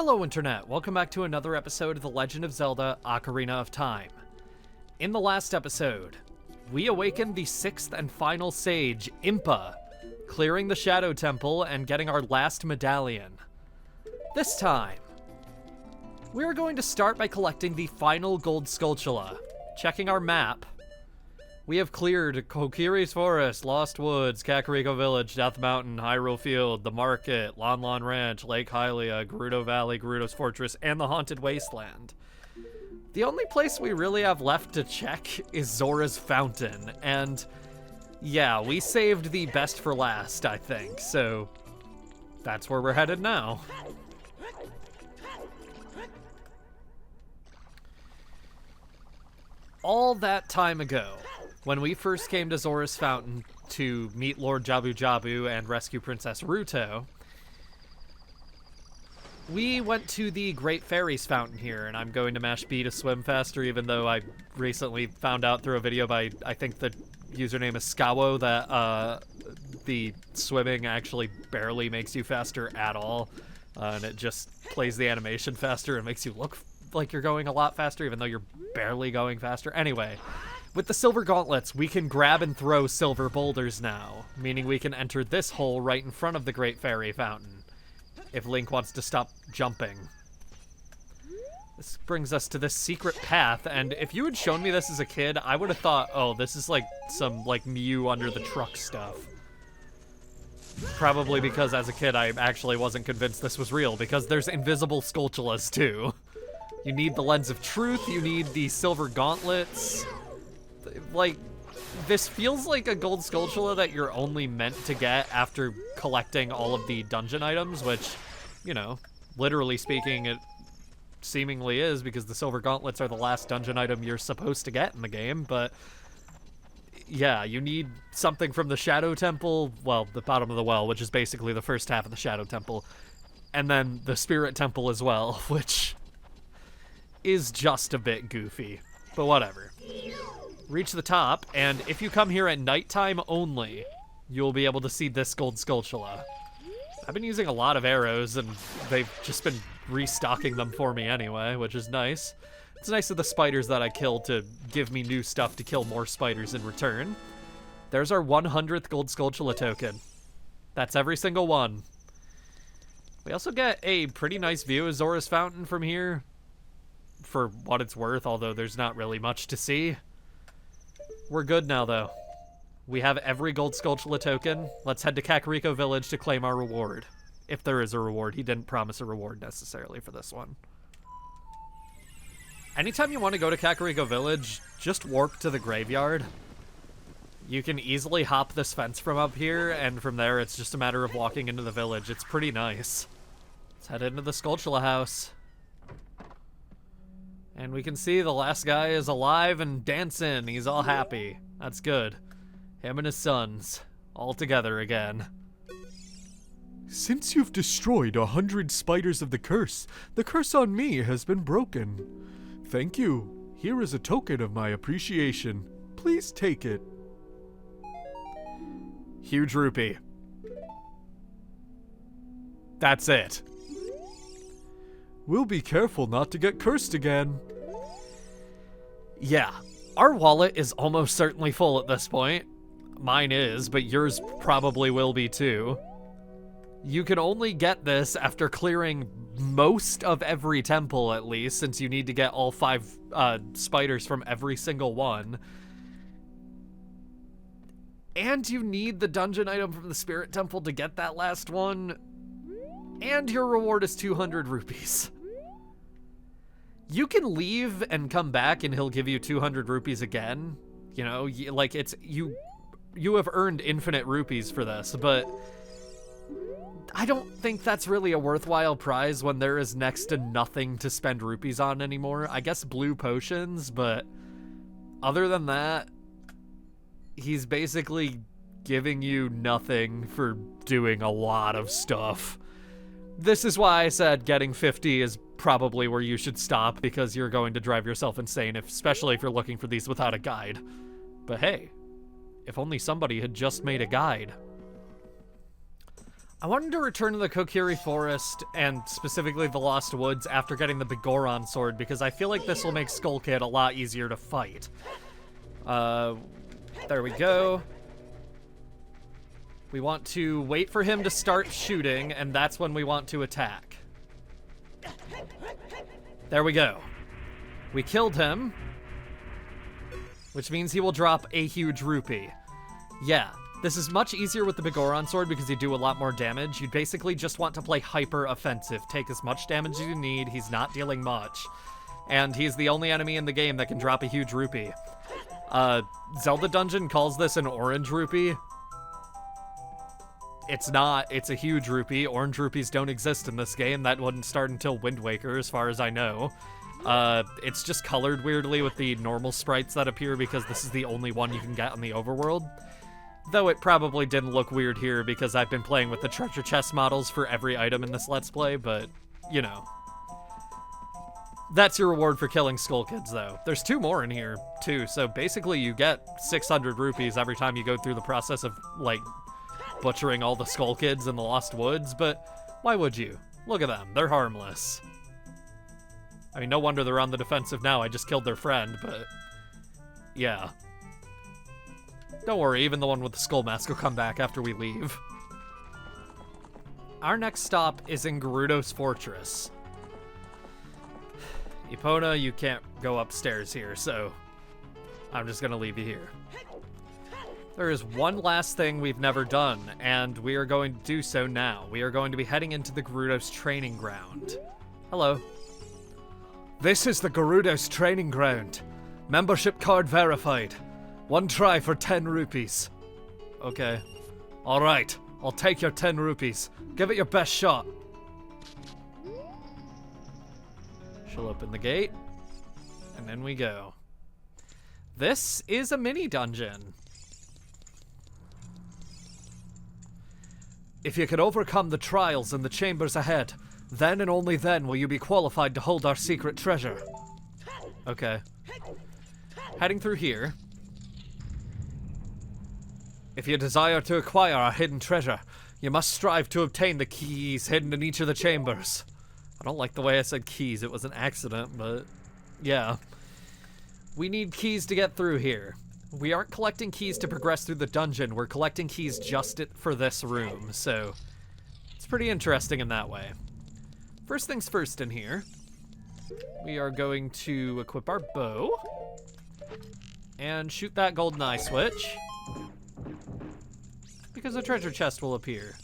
Hello Internet, welcome back to another episode of The Legend of Zelda Ocarina of Time. In the last episode, we awakened the sixth and final sage, Impa, clearing the Shadow Temple and getting our last medallion. This time, we are going to start by collecting the final gold Skulltula. Checking our map, we have cleared Kokiri's Forest, Lost Woods, Kakariko Village, Death Mountain, Hyrule Field, the Market, Lon Lon Ranch, Lake Hylia, Gerudo Valley, Gerudo's Fortress, and the Haunted Wasteland. The only place we really have left to check is Zora's Fountain, and yeah, we saved the best for last, I think, so that's where we're headed now. All that time ago, when we first came to Zora's Fountain to meet Lord Jabu Jabu and rescue Princess Ruto, we went to the Great Fairy's Fountain here, and I'm going to mash B to swim faster, even though I recently found out through a video by, I think the username is Skawo, that the swimming actually barely makes you faster at all, and it just plays the animation faster and makes you look like you're going a lot faster, even though you're barely going faster. Anyway, with the silver gauntlets, we can grab and throw silver boulders now, meaning we can enter this hole right in front of the Great Fairy Fountain, if Link wants to stop jumping. This brings us to this secret path, and if you had shown me this as a kid, I would have thought, oh, this is like some like Mew under the truck stuff. Probably because as a kid I actually wasn't convinced this was real, because there's invisible Skulltulas too. You need the Lens of Truth, you need the silver gauntlets. Like, this feels like a gold Skulltula that you're only meant to get after collecting all of the dungeon items, which, you know, literally speaking, it seemingly is, because the silver gauntlets are the last dungeon item you're supposed to get in the game, but yeah, you need something from the Shadow Temple, well, the bottom of the well, which is basically the first half of the Shadow Temple, and then the Spirit Temple as well, which is just a bit goofy, but whatever. Reach the top, and if you come here at nighttime only, you'll be able to see this gold Skulltula. I've been using a lot of arrows, and they've just been restocking them for me anyway, which is nice. It's nice of the spiders that I killed to give me new stuff to kill more spiders in return. There's our 100th gold Skulltula token. That's every single one. We also get a pretty nice view of Zora's Fountain from here, for what it's worth, although there's not really much to see. We're good now, though. We have every gold Skulltula token. Let's head to Kakariko Village to claim our reward. If there is a reward. He didn't promise a reward necessarily for this one. Anytime you want to go to Kakariko Village, just warp to the graveyard. You can easily hop this fence from up here, and from there it's just a matter of walking into the village. It's pretty nice. Let's head into the Skulltula house. And we can see the last guy is alive and dancing. He's all happy. That's good. Him and his sons, all together again. Since you've destroyed 100 spiders of the curse on me has been broken. Thank you. Here is a token of my appreciation. Please take it. Huge rupee. That's it. We'll be careful not to get cursed again. Yeah, our wallet is almost certainly full at this point. Mine is, but yours probably will be too. You can only get this after clearing most of every temple, at least, since you need to get all 5 spiders from every single one. And you need the dungeon item from the Spirit Temple to get that last one. And your reward is 200 rupees. You can leave and come back and he'll give you 200 rupees again. You know, like it's, you have earned infinite rupees for this, but I don't think that's really a worthwhile prize when there is next to nothing to spend rupees on anymore. I guess blue potions, but other than that, he's basically giving you nothing for doing a lot of stuff. This is why I said getting 50 is probably where you should stop, because you're going to drive yourself insane, especially if you're looking for these without a guide. But hey, if only somebody had just made a guide. I wanted to return to the Kokiri Forest, and specifically the Lost Woods, after getting the Bigoron sword, because I feel like this will make Skull Kid a lot easier to fight. There we go. We want to wait for him to start shooting, and that's when we want to attack. There we go. We killed him, which means he will drop a huge rupee. Yeah, this is much easier with the Bigoron sword because you do a lot more damage. You basically just want to play hyper offensive. Take as much damage as you need. He's not dealing much. And he's the only enemy in the game that can drop a huge rupee. Zelda Dungeon calls this an orange rupee. It's not. It's a huge rupee. Orange rupees don't exist in this game. That wouldn't start until Wind Waker, as far as I know. It's just colored weirdly with the normal sprites that appear because this is the only one you can get on the overworld. Though it probably didn't look weird here because I've been playing with the treasure chest models for every item in this Let's Play, but, you know. That's your reward for killing Skull Kids, though. There's 2 more in here, too, so basically you get 600 rupees every time you go through the process of, like, butchering all the Skull Kids in the Lost Woods, but why would you? Look at them. They're harmless. I mean, no wonder they're on the defensive now. I just killed their friend, but yeah. Don't worry, even the one with the skull mask will come back after we leave. Our next stop is in Gerudo's Fortress. Epona, you can't go upstairs here, so I'm just gonna leave you here. There is one last thing we've never done, and we are going to do so now. We are going to be heading into the Gerudo's training ground. Hello. This is the Gerudo's training ground. Membership card verified. 1 try for 10 rupees. Okay. Alright, I'll take your 10 rupees. Give it your best shot. She'll open the gate, and then we go. This is a mini dungeon. If you can overcome the trials in the chambers ahead, then and only then will you be qualified to hold our secret treasure. Okay. Heading through here. If you desire to acquire our hidden treasure, you must strive to obtain the keys hidden in each of the chambers. I don't like the way I said keys. It was an accident, but yeah. We need keys to get through here. We aren't collecting keys to progress through the dungeon. We're collecting keys just for this room, so it's pretty interesting in that way. First things first in here, we are going to equip our bow and shoot that golden eye switch because a treasure chest will appear.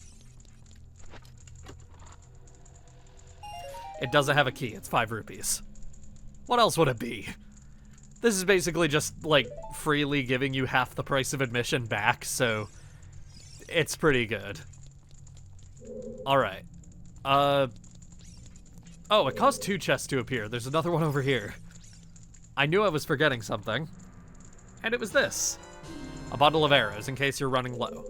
It doesn't have a key. It's 5 rupees. What else would it be? This is basically just, like, freely giving you half the price of admission back, so it's pretty good. Alright. Oh, it caused 2 chests to appear. There's another one over here. I knew I was forgetting something. And it was this. A bundle of arrows in case you're running low.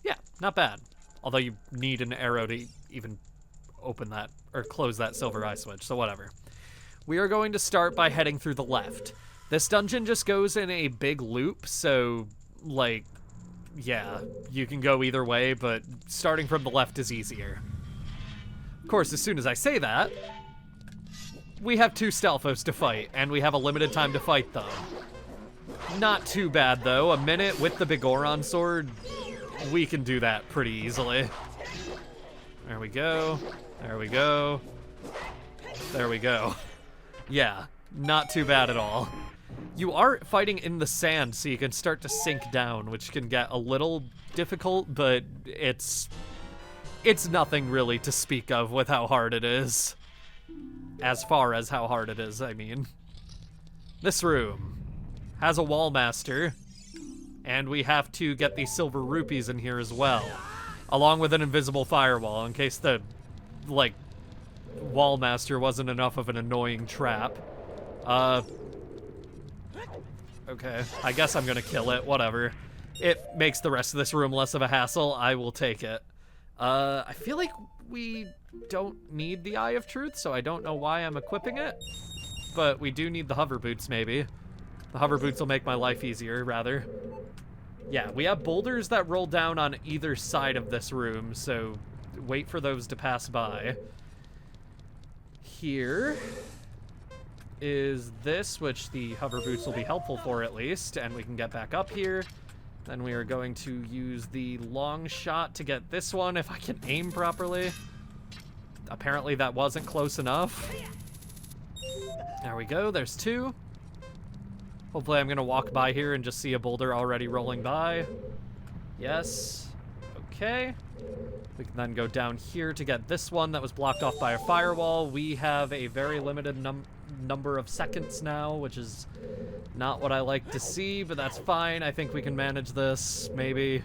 Yeah, not bad. Although you need an arrow to even open that, or close that silver eye switch, so whatever. We are going to start by heading through the left. This dungeon just goes in a big loop, so, like, yeah, you can go either way, but starting from the left is easier. Of course, as soon as I say that, we have 2 Stalfos to fight, and we have a limited time to fight them. Not too bad, though. A minute with the Bigoron sword, we can do that pretty easily. There we go. There we go. There we go. Yeah, not too bad at all. You are fighting in the sand, so you can start to sink down, which can get a little difficult, but it's nothing really to speak of with how hard it is. As far as how hard it is, I mean. This room has a wall master, and we have to get these silver rupees in here as well, along with an invisible firewall in case the, like, wall master wasn't enough of an annoying trap. Okay, I guess I'm gonna kill it, whatever. It makes the rest of this room less of a hassle, I will take it. I feel like we don't need the Eye of Truth, so I don't know why I'm equipping it, but we do need the hover boots, maybe. The hover boots will make my life easier, rather. Yeah, we have boulders that roll down on either side of this room, so wait for those to pass by. Here is this, which the hover boots will be helpful for at least, and we can get back up here. Then we are going to use the long shot to get this one if I can aim properly. Apparently that wasn't close enough. There we go, there's two. Hopefully I'm gonna walk by here and just see a boulder already rolling by. Yes, okay. We can then go down here to get this one that was blocked off by a firewall. We have a very limited number of seconds now, which is not what I like to see, but that's fine. I think we can manage this, maybe.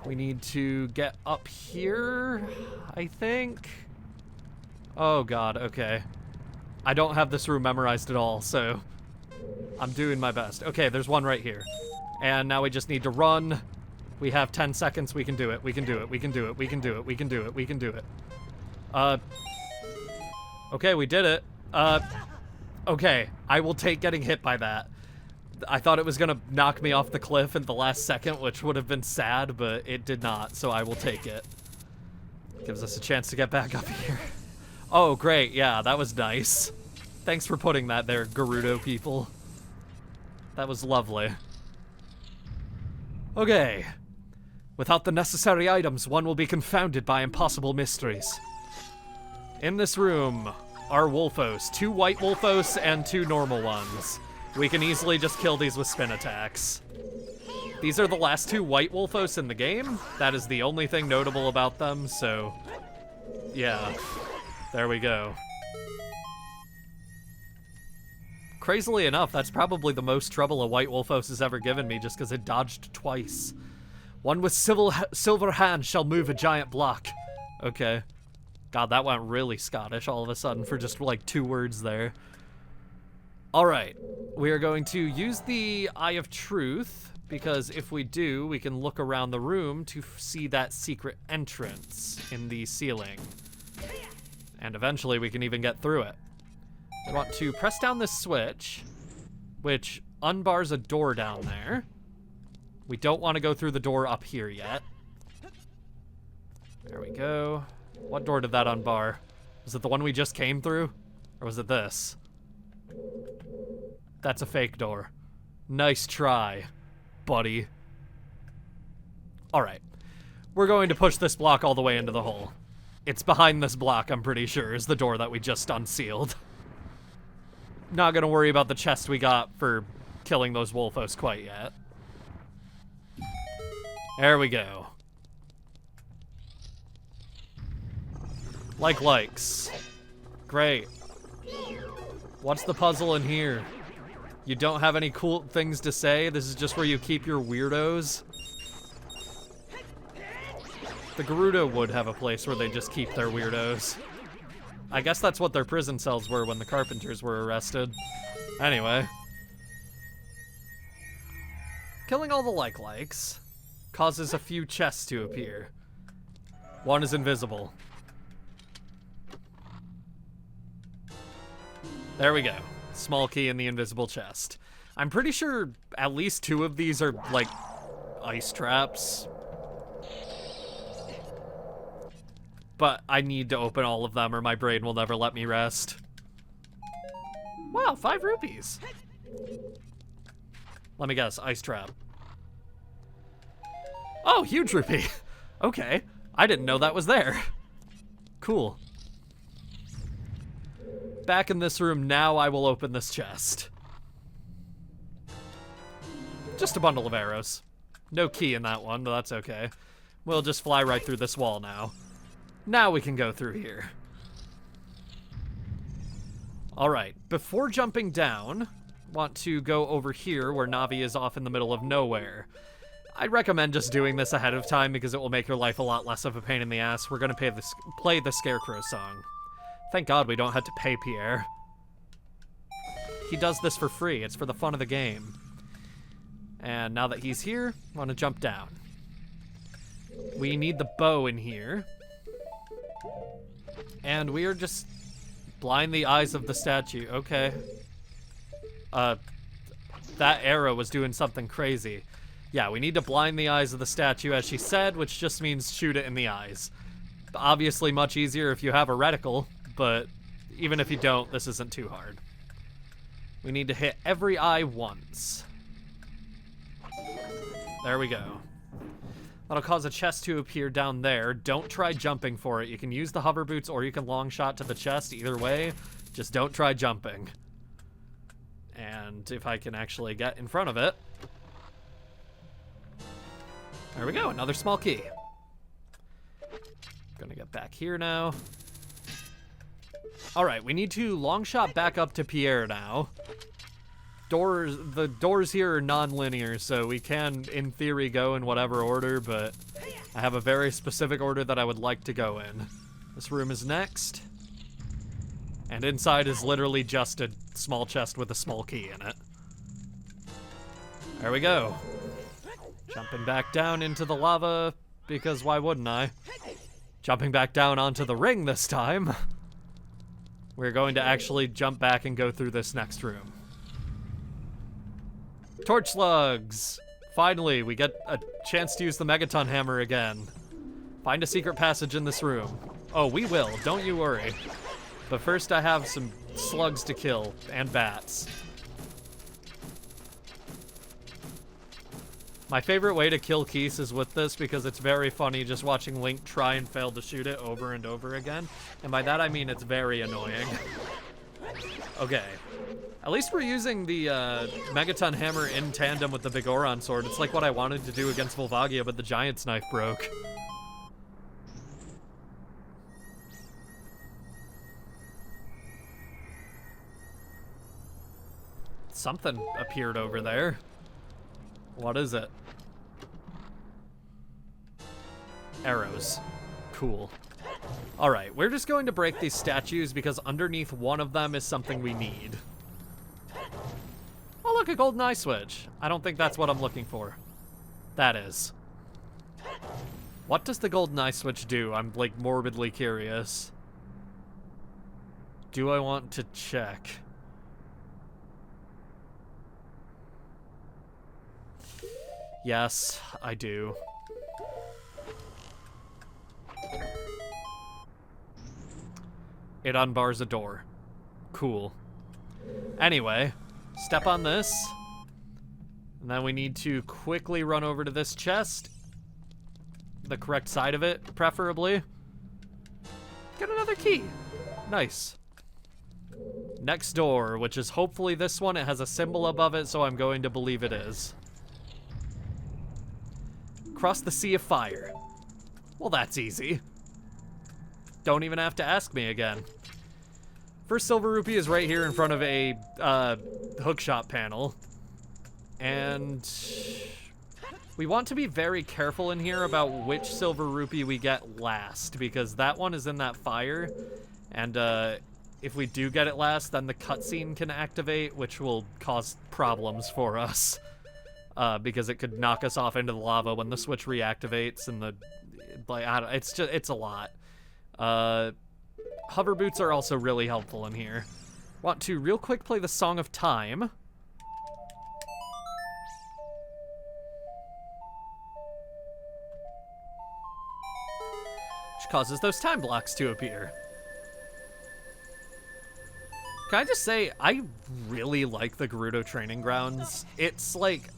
We need to get up here, I think. Oh god, okay. I don't have this room memorized at all, so I'm doing my best. Okay, there's one right here. And now we just need to run. We have 10 seconds. We can do it. We can do it. We can do it. We can do it. We can do it. We can do it. Okay, we did it. Okay, I will take getting hit by that. I thought it was gonna knock me off the cliff in the last second, which would have been sad, but it did not, so I will take it. Gives us a chance to get back up here. Oh, great. Yeah, that was nice. Thanks for putting that there, Gerudo people. That was lovely. Okay. Without the necessary items, one will be confounded by impossible mysteries. In this room are Wolfos. 2 white Wolfos and 2 normal ones. We can easily just kill these with spin attacks. These are the last 2 white Wolfos in the game. That is the only thing notable about them, so yeah. There we go. Crazily enough, that's probably the most trouble a white Wolfos has ever given me, just because it dodged twice. One with silver hand shall move a giant block. Okay. God, that went really Scottish all of a sudden for just like 2 words there. Alright, we are going to use the Eye of Truth, because if we do, we can look around the room to see that secret entrance in the ceiling. And eventually we can even get through it. I want to press down this switch, which unbars a door down there. We don't want to go through the door up here yet. There we go. What door did that unbar? Was it the one we just came through? Or was it this? That's a fake door. Nice try, buddy. Alright. We're going to push this block all the way into the hole. It's behind this block, I'm pretty sure, is the door that we just unsealed. Not gonna worry about the chest we got for killing those Wolfos quite yet. There we go. Likes. Great. What's the puzzle in here? You don't have any cool things to say? This is just where you keep your weirdos? The Gerudo would have a place where they just keep their weirdos. I guess that's what their prison cells were when the Carpenters were arrested. Anyway. Killing all the likes causes a few chests to appear. One is invisible. There we go. Small key in the invisible chest. I'm pretty sure at least 2 of these are, like, ice traps. But I need to open all of them or my brain will never let me rest. Wow, 5 rupees. Let me guess, ice trap. Oh, huge rupee. Okay, I didn't know that was there. Cool. Back in this room, now I will open this chest. Just a bundle of arrows. No key in that one, but that's okay. We'll just fly right through this wall now. Now we can go through here. Alright, before jumping down, want to go over here where Navi is off in the middle of nowhere. I'd recommend just doing this ahead of time because it will make your life a lot less of a pain in the ass. We're gonna play the Scarecrow song. Thank God we don't have to pay Pierre. He does this for free. It's for the fun of the game. And now that he's here, I want to jump down. We need the bow in here. And we are just blind the eyes of the statue. Okay. That arrow was doing something crazy. Yeah, we need to blind the eyes of the statue, as she said, which just means shoot it in the eyes. Obviously much easier if you have a reticle, but even if you don't, this isn't too hard. We need to hit every eye once. There we go. That'll cause a chest to appear down there. Don't try jumping for it. You can use the hover boots or you can long shot to the chest. Either way, just don't try jumping. And if I can actually get in front of it. There we go, another small key. Gonna get back here now. All right, we need to long shot back up to Pierre now. The doors here are non-linear, so we can, in theory, go in whatever order, but I have a very specific order that I would like to go in. This room is next. And inside is literally just a small chest with a small key in it. There we go. Jumping back down into the lava, because why wouldn't I? Jumping back down onto the ring this time. We're going to actually jump back and go through this next room. Torch slugs! Finally, we get a chance to use the Megaton hammer again. Find a secret passage in this room. Oh, we will, don't you worry. But first I have some slugs to kill, and bats. My favorite way to kill Keese is with this because it's very funny just watching Link try and fail to shoot it over and over again. And by that I mean it's very annoying. Okay. At least we're using the Megaton hammer in tandem with the Vigoron sword. It's like what I wanted to do against Volvagia, but the Giant's knife broke. Something appeared over there. What is it? Arrows. Cool. Alright, we're just going to break these statues because underneath one of them is something we need. Oh look, a golden eye switch. I don't think that's what I'm looking for. That is. What does the golden eye switch do? I'm like morbidly curious. Do I want to check? Yes, I do. It unbars a door. Cool. Anyway, step on this. And then we need to quickly run over to this chest. The correct side of it, preferably. Get another key. Nice. Next door, which is hopefully this one. It has a symbol above it, so I'm going to believe it is. Cross the sea of fire. Well, that's easy. Don't even have to ask me again. First silver rupee is right here in front of a hookshot panel. And we want to be very careful in here about which silver rupee we get last, because that one is in that fire. And if we do get it last, then the cutscene can activate, which will cause problems for us. Because it could knock us off into the lava when the switch reactivates, and it's a lot. Hover boots are also really helpful in here. Want to real quick play the Song of Time. Which causes those time blocks to appear. Can I just say, I really like the Gerudo Training Grounds. It's like,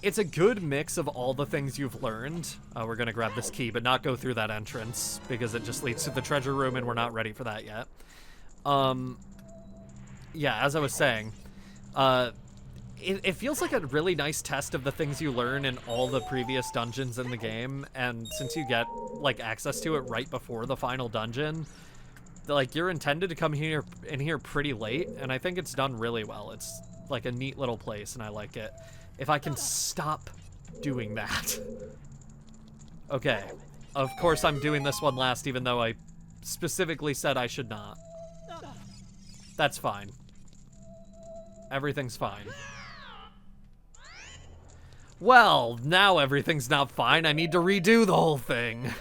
it's a good mix of all the things you've learned. We're gonna grab this key, but not go through that entrance, because it just leads to the treasure room, and we're not ready for that yet. Yeah, as I was saying, it feels like a really nice test of the things you learn in all the previous dungeons in the game, and since you get, like, access to it right before the final dungeon, like, you're intended to come in here pretty late, and I think it's done really well. It's, like, a neat little place, and I like it. If I can stop doing that. Okay. Of course I'm doing this one last, even though I specifically said I should not. That's fine. Everything's fine. Well, now everything's not fine. I need to redo the whole thing.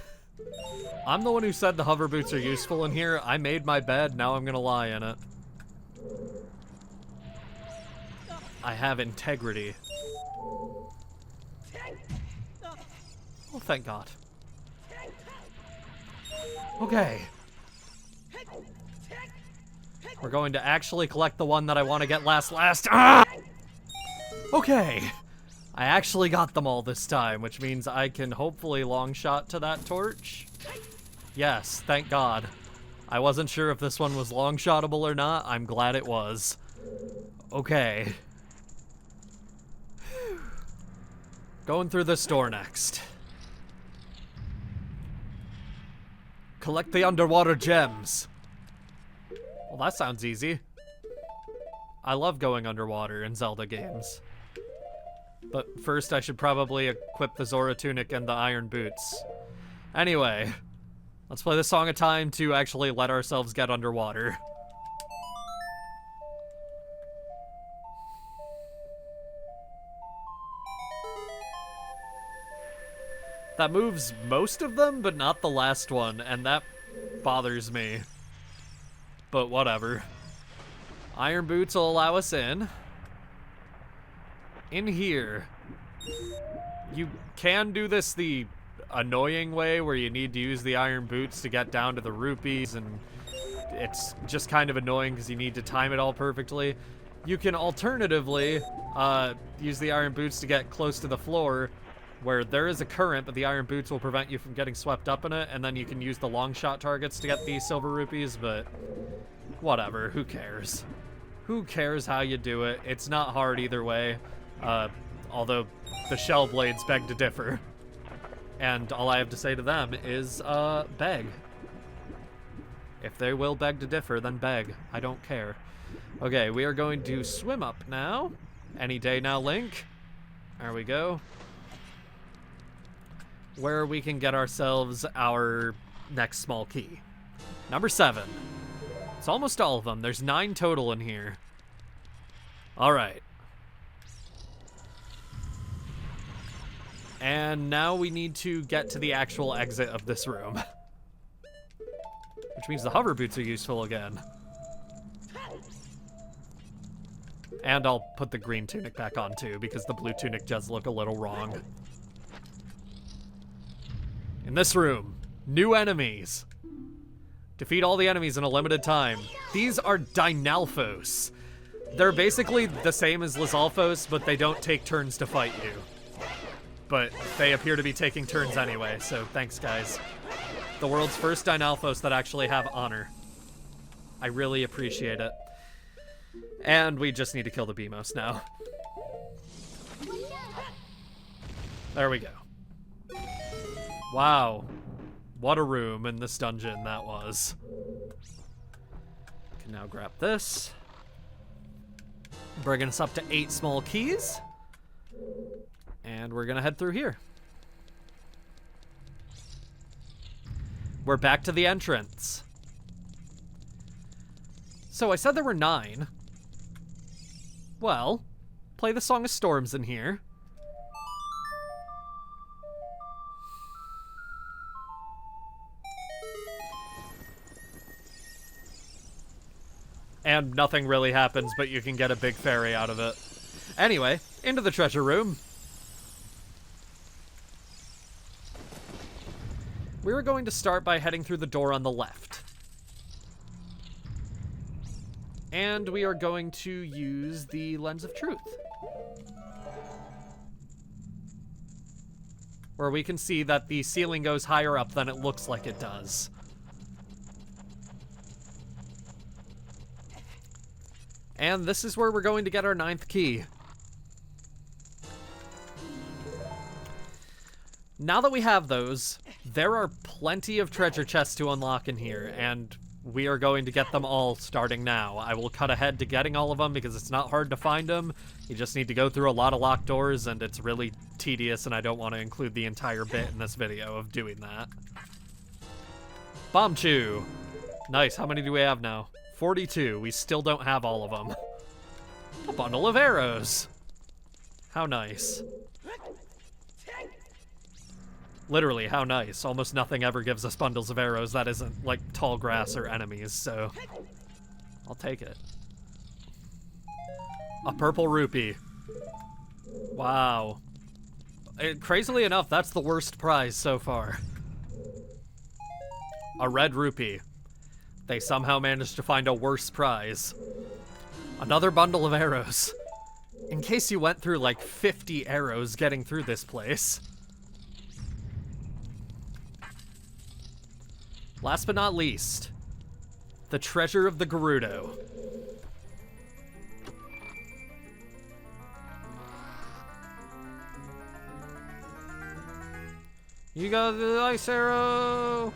I'm the one who said the hover boots are useful in here. I made my bed, now I'm gonna lie in it. I have integrity. Oh, thank God. Okay. We're going to actually collect the one that I want to get last. Ah! Okay. I actually got them all this time, which means I can hopefully long shot to that torch. Yes, thank God. I wasn't sure if this one was long shotable or not. I'm glad it was. Okay. Going through this door next. Collect the underwater gems. Well, that sounds easy. I love going underwater in Zelda games. But first I should probably equip the Zora tunic and the iron boots. Anyway, let's play the Song of Time to actually let ourselves get underwater. That moves most of them, but not the last one, and that bothers me. But whatever. Iron boots will allow us in. In here, you can do this the annoying way where you need to use the iron boots to get down to the rupees, and it's just kind of annoying because you need to time it all perfectly. You can alternatively use the iron boots to get close to the floor where there is a current, but the iron boots will prevent you from getting swept up in it, and then you can use the long shot targets to get the silver rupees, but whatever, who cares? Who cares how you do it? It's not hard either way, although the shell blades beg to differ. And all I have to say to them is, beg. If they will beg to differ, then beg. I don't care. Okay, we are going to swim up now. Any day now, Link. There we go. Where we can get ourselves our next small key. Number 7. It's almost all of them. There's 9 total in here. All right. And now we need to get to the actual exit of this room. Which means the hover boots are useful again. And I'll put the green tunic back on too, because the blue tunic does look a little wrong. In this room, new enemies. Defeat all the enemies in a limited time. These are Dynalphos. They're basically the same as Lizalfos, but they don't take turns to fight you. But they appear to be taking turns anyway, so thanks, guys. The world's first Dynalphos that actually have honor. I really appreciate it. And we just need to kill the Beamos now. There we go. Wow. What a room in this dungeon that was. Can now grab this. Bringing us up to 8 small keys. And we're gonna head through here. We're back to the entrance. So I said there were 9. Well, play the Song of Storms in here. And nothing really happens, but you can get a big fairy out of it. Anyway, into the treasure room. We're going to start by heading through the door on the left. And we are going to use the Lens of Truth. Where we can see that the ceiling goes higher up than it looks like it does. And this is where we're going to get our 9th key. Now that we have those, there are plenty of treasure chests to unlock in here, and we are going to get them all starting now. I will cut ahead to getting all of them because it's not hard to find them. You just need to go through a lot of locked doors, and it's really tedious, and I don't want to include the entire bit in this video of doing that. Bomb Chew. Nice. How many do we have now? 42. We still don't have all of them. A bundle of arrows. How nice. Literally, how nice. Almost nothing ever gives us bundles of arrows that isn't, like, tall grass or enemies, so I'll take it. A purple rupee. Wow. Crazily enough, that's the worst prize so far. A red rupee. They somehow managed to find a worse prize. Another bundle of arrows. In case you went through like 50 arrows getting through this place. Last but not least, the treasure of the Gerudo. You got the ice arrow.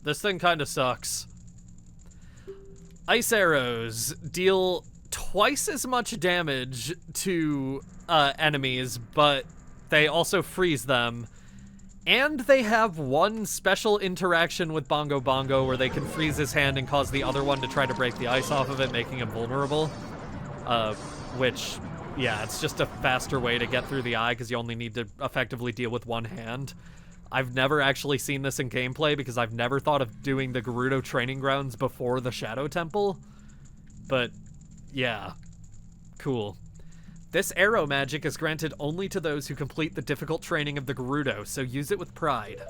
This thing kind of sucks. Ice arrows deal twice as much damage to enemies, but they also freeze them. And they have one special interaction with Bongo Bongo where they can freeze his hand and cause the other one to try to break the ice off of it, making him vulnerable. Which, yeah, it's just a faster way to get through the eye because you only need to effectively deal with one hand. I've never actually seen this in gameplay because I've never thought of doing the Gerudo training grounds before the Shadow Temple. But, yeah. Cool. This arrow magic is granted only to those who complete the difficult training of the Gerudo, so use it with pride.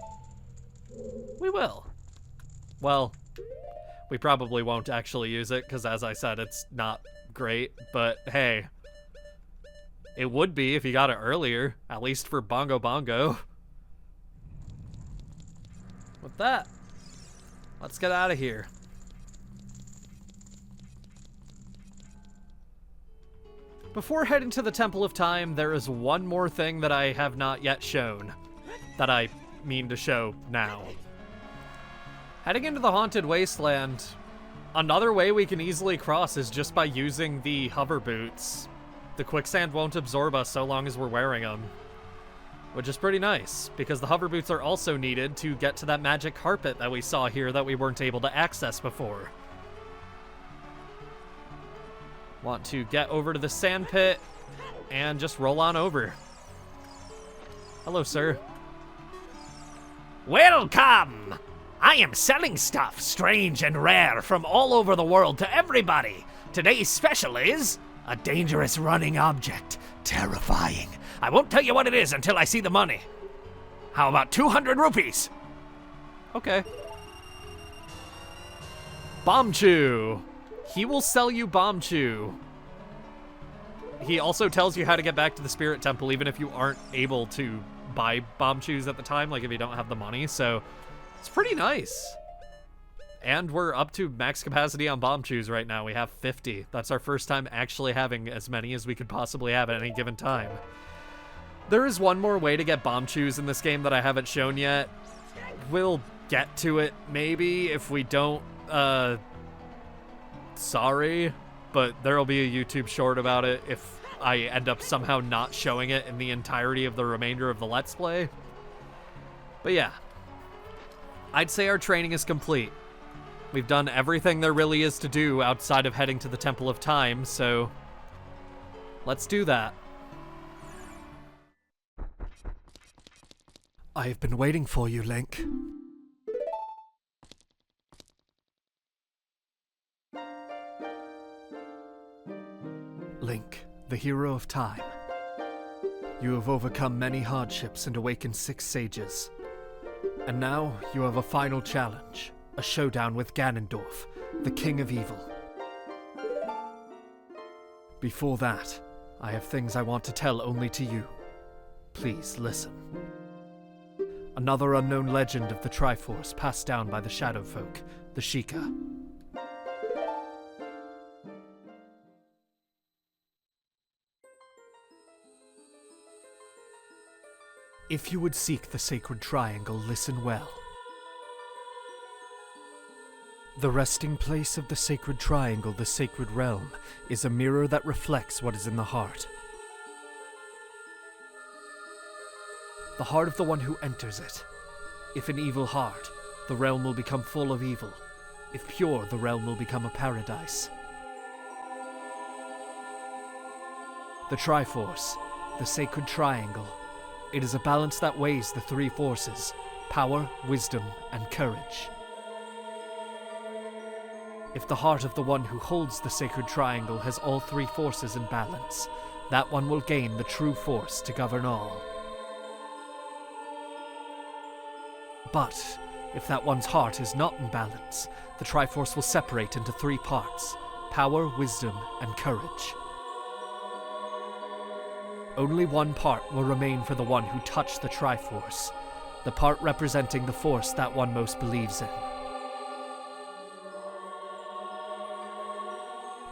We will. Well, we probably won't actually use it, because as I said, it's not great, but hey. It would be if you got it earlier, at least for Bongo Bongo. With that, let's get out of here. Before heading to the Temple of Time, there is one more thing that I have not yet shown, that I mean to show now. Heading into the Haunted Wasteland, another way we can easily cross is just by using the hover boots. The quicksand won't absorb us so long as we're wearing them. Which is pretty nice, because the hover boots are also needed to get to that magic carpet that we saw here that we weren't able to access before. Want to get over to the sand pit and just roll on over. Hello, sir. Welcome! I am selling stuff strange and rare from all over the world to everybody. Today's special is a dangerous running object. Terrifying. I won't tell you what it is until I see the money. How about 200 rupees? Okay. Bombchu. He will sell you Bombchu. He also tells you how to get back to the Spirit Temple even if you aren't able to buy Bombchus at the time, like if you don't have the money, so it's pretty nice. And we're up to max capacity on Bombchus right now. We have 50. That's our first time actually having as many as we could possibly have at any given time. There is one more way to get Bombchus in this game that I haven't shown yet. We'll get to it maybe. If we don't, sorry, but there'll be a YouTube short about it if I end up somehow not showing it in the entirety of the remainder of the Let's Play. But yeah, I'd say our training is complete. We've done everything there really is to do outside of heading to the Temple of Time, so let's do that. I have been waiting for you, Link. Link, the hero of time. You have overcome many hardships and awakened 6 sages. And now you have a final challenge, a showdown with Ganondorf, the King of Evil. Before that, I have things I want to tell only to you. Please listen. Another unknown legend of the Triforce passed down by the Shadow Folk, the Sheikah. If you would seek the Sacred Triangle, listen well. The resting place of the Sacred Triangle, the Sacred Realm, is a mirror that reflects what is in the heart. The heart of the one who enters it. If an evil heart, the realm will become full of evil. If pure, the realm will become a paradise. The Triforce, the Sacred Triangle. It is a balance that weighs the 3 forces: power, wisdom, and courage. If the heart of the one who holds the Sacred Triangle has all 3 forces in balance, that one will gain the true force to govern all. But if that one's heart is not in balance, the Triforce will separate into 3 parts: power, wisdom, and courage. Only one part will remain for the one who touched the Triforce, the part representing the force that one most believes in.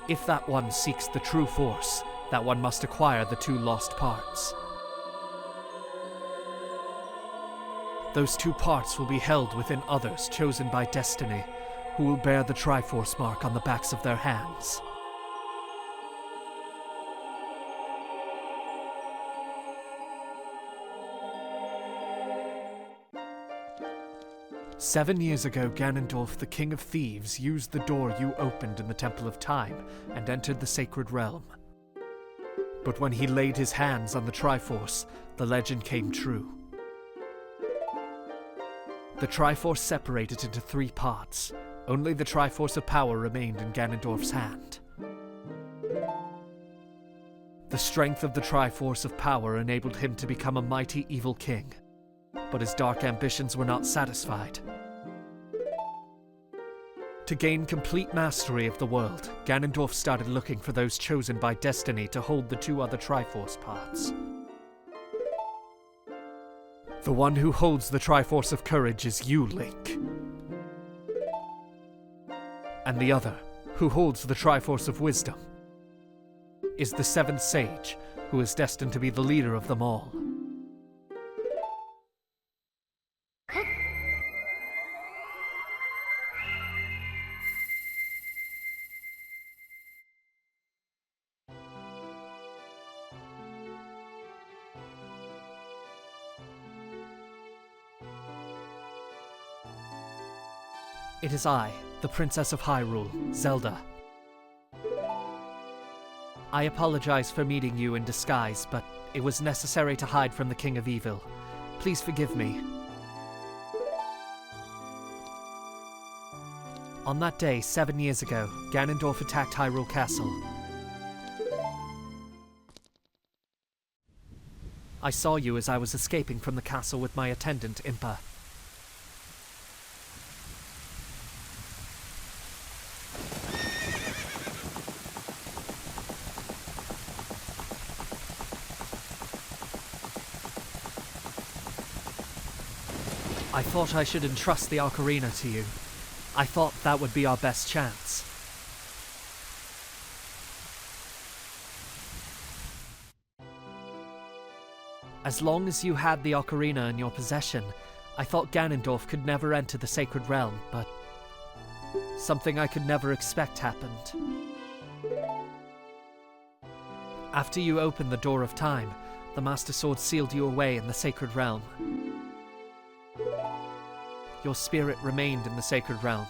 If that one seeks the true force, that one must acquire the 2 lost parts. Those 2 parts will be held within others chosen by destiny, who will bear the Triforce mark on the backs of their hands. "7 years ago, Ganondorf, the King of Thieves, used the door you opened in the Temple of Time and entered the Sacred Realm. But when he laid his hands on the Triforce, the legend came true. The Triforce separated into 3 parts. Only the Triforce of Power remained in Ganondorf's hand. The strength of the Triforce of Power enabled him to become a mighty evil king, but his dark ambitions were not satisfied. To gain complete mastery of the world, Ganondorf started looking for those chosen by destiny to hold the 2 other Triforce parts. The one who holds the Triforce of Courage is you, Link. And the other, who holds the Triforce of Wisdom, is the 7th Sage, who is destined to be the leader of them all. It is I, the Princess of Hyrule, Zelda. I apologize for meeting you in disguise, but it was necessary to hide from the King of Evil. Please forgive me. On that day, 7 years ago, Ganondorf attacked Hyrule Castle. I saw you as I was escaping from the castle with my attendant, Impa. I thought I should entrust the Ocarina to you. I thought that would be our best chance. As long as you had the Ocarina in your possession, I thought Ganondorf could never enter the Sacred Realm, but something I could never expect happened. After you opened the Door of Time, the Master Sword sealed you away in the Sacred Realm. Your spirit remained in the Sacred Realm,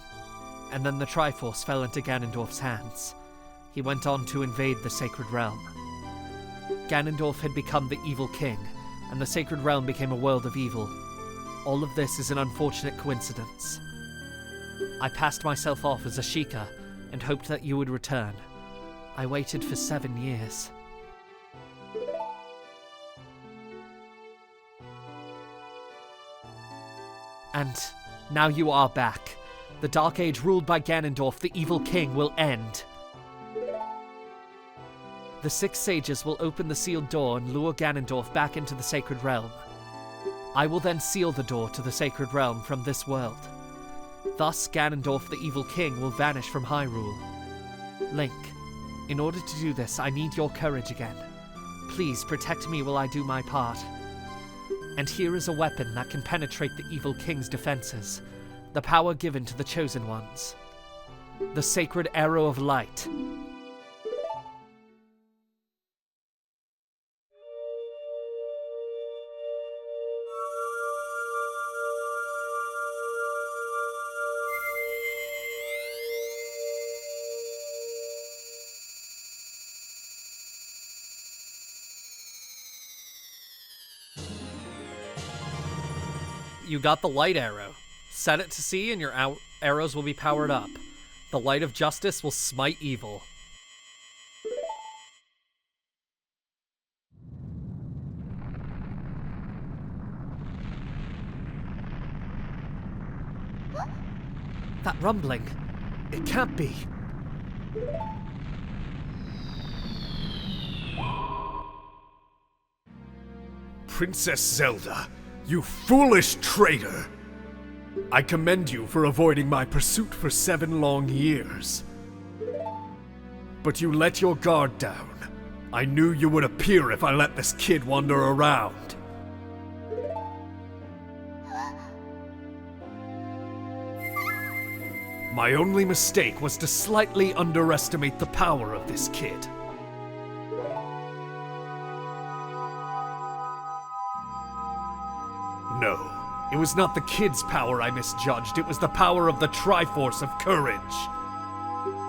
and then the Triforce fell into Ganondorf's hands. He went on to invade the Sacred Realm. Ganondorf had become the Evil King, and the Sacred Realm became a world of evil. All of this is an unfortunate coincidence. I passed myself off as a Sheikah, and hoped that you would return. I waited for 7 years. And now you are back. The Dark Age ruled by Ganondorf, the Evil King, will end. The 6 sages will open the sealed door and lure Ganondorf back into the Sacred Realm. I will then seal the door to the Sacred Realm from this world. Thus, Ganondorf, the Evil King, will vanish from Hyrule. Link, in order to do this, I need your courage again. Please protect me while I do my part. And here is a weapon that can penetrate the Evil King's defenses, the power given to the Chosen Ones. The Sacred Arrow of Light. You got the light arrow. Set it to sea and your arrows will be powered up. The light of justice will smite evil. That rumbling. It can't be. Princess Zelda, you foolish traitor! I commend you for avoiding my pursuit for 7 long years. But you let your guard down. I knew you would appear if I let this kid wander around. My only mistake was to slightly underestimate the power of this kid. No, it was not the kid's power I misjudged, it was the power of the Triforce of Courage.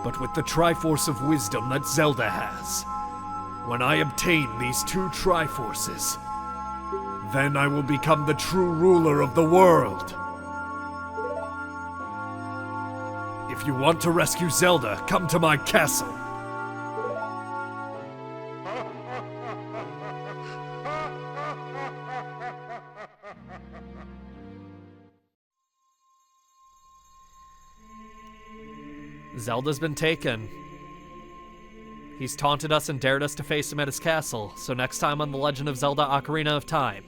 But with the Triforce of Wisdom that Zelda has, when I obtain these 2 Triforces, then I will become the true ruler of the world. If you want to rescue Zelda, come to my castle. Zelda's been taken. He's taunted us and dared us to face him at his castle, so next time on The Legend of Zelda Ocarina of Time,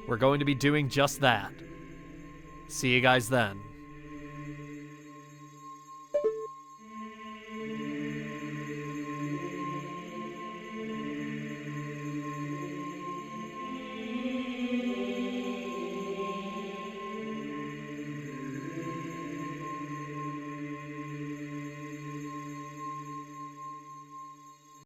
we're going to be doing just that. See you guys then.